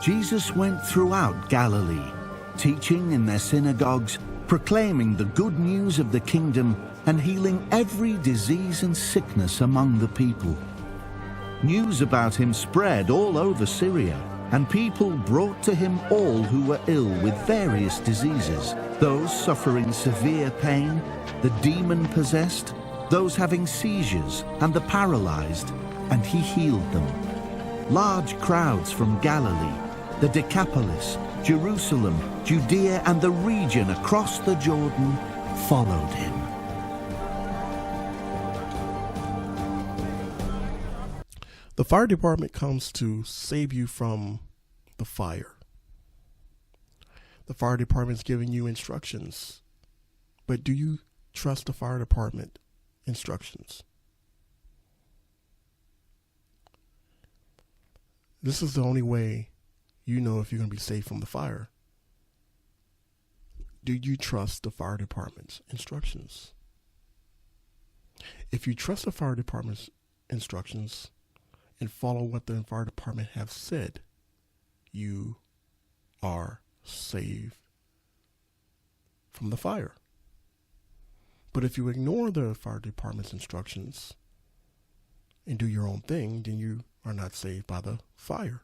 Jesus went throughout Galilee, teaching in their synagogues, proclaiming the good news of the kingdom and healing every disease and sickness among the people. News about him spread all over Syria, and people brought to him all who were ill with various diseases, those suffering severe pain, the demon-possessed, those having seizures, and the paralyzed, and he healed them. Large crowds from Galilee, the Decapolis, Jerusalem, Judea, and the region across the Jordan followed him. The fire department comes to save you from the fire. The fire department is giving you instructions, but do you trust the fire department instructions? This is the only way you know if you're going to be safe from the fire. Do you trust the fire department's instructions? If you trust the fire department's instructions and follow what the fire department have said, you are saved from the fire. But if you ignore the fire department's instructions and do your own thing, then you are not saved by the fire.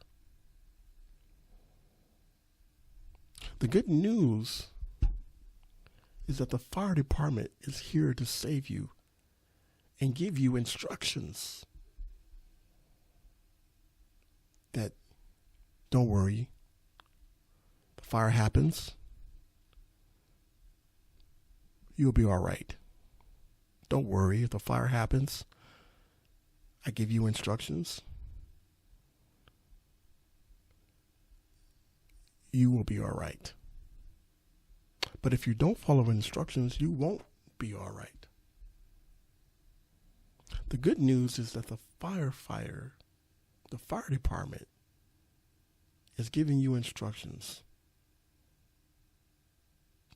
The good news is that the fire department is here to save you and give you instructions that, don't worry, the fire happens, you'll be all right. Don't worry, if the fire happens, I give you instructions, you will be all right. But if you don't follow instructions, you won't be all right. The good news is that the fire department is giving you instructions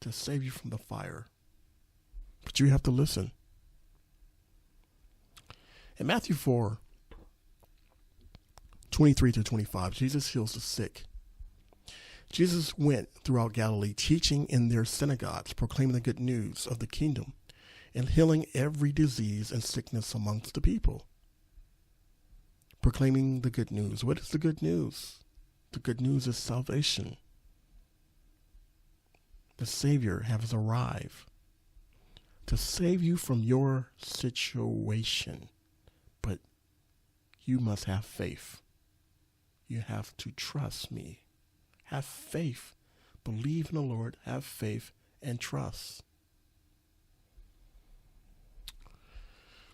to save you from the fire. But you have to listen. In Matthew 4:23-25, Jesus heals the sick. Jesus went throughout Galilee, teaching in their synagogues, proclaiming the good news of the kingdom, and healing every disease and sickness amongst the people. Proclaiming the good news. What is the good news? The good news is salvation. The Savior has arrived to save you from your situation. But you must have faith. You have to trust me. Have faith. Believe in the Lord. Have faith and trust.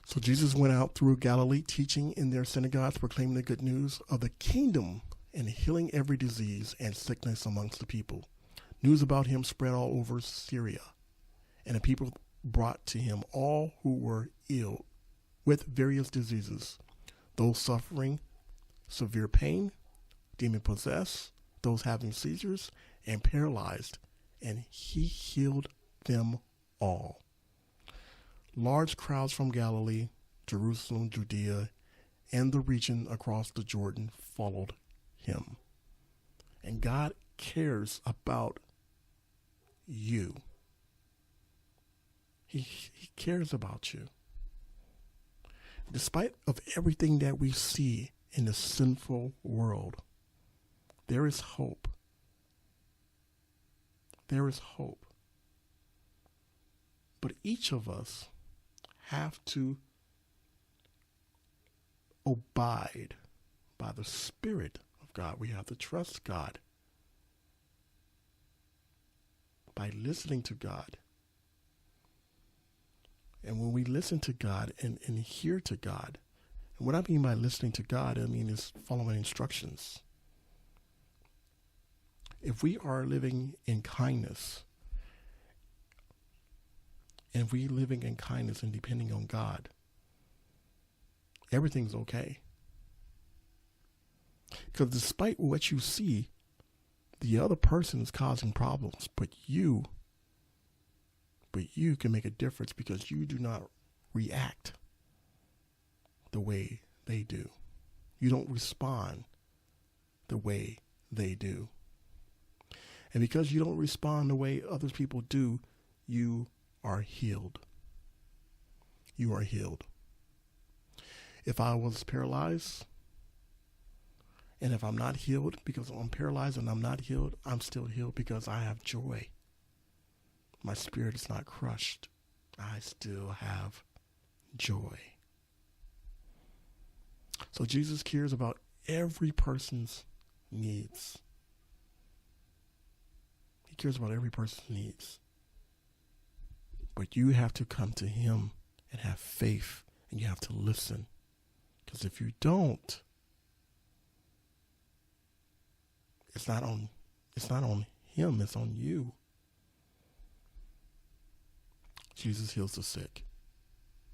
So Jesus went out through Galilee, teaching in their synagogues, proclaiming the good news of the kingdom and healing every disease and sickness amongst the people. News about him spread all over Syria, and the people brought to him all who were ill with various diseases, those suffering severe pain, demon-possessed, those having seizures, and paralyzed, and he healed them all. Large crowds from Galilee, Jerusalem, Judea, and the region across the Jordan followed him. And God cares about you. He cares about you. Despite of everything that we see in the sinful world, there is hope. There is hope. But each of us have to abide by the Spirit of God. We have to trust God by listening to God. And when we listen to God and hear to God, and what I mean by listening to God, I mean is following instructions. If we are living in kindness, and if we're living in kindness and depending on God, everything's okay. Because despite what you see, the other person is causing problems, but you can make a difference because you do not react the way they do. You don't respond the way they do. And because you don't respond the way other people do, you are healed. You are healed. If I was paralyzed, and if I'm not healed because I'm paralyzed and I'm not healed, I'm still healed because I have joy. My spirit is not crushed. I still have joy. So Jesus cares about every person's needs. He cares about every person's needs. But you have to come to him and have faith, and you have to listen. Because if you don't, it's not on him, it's on you. Jesus heals the sick.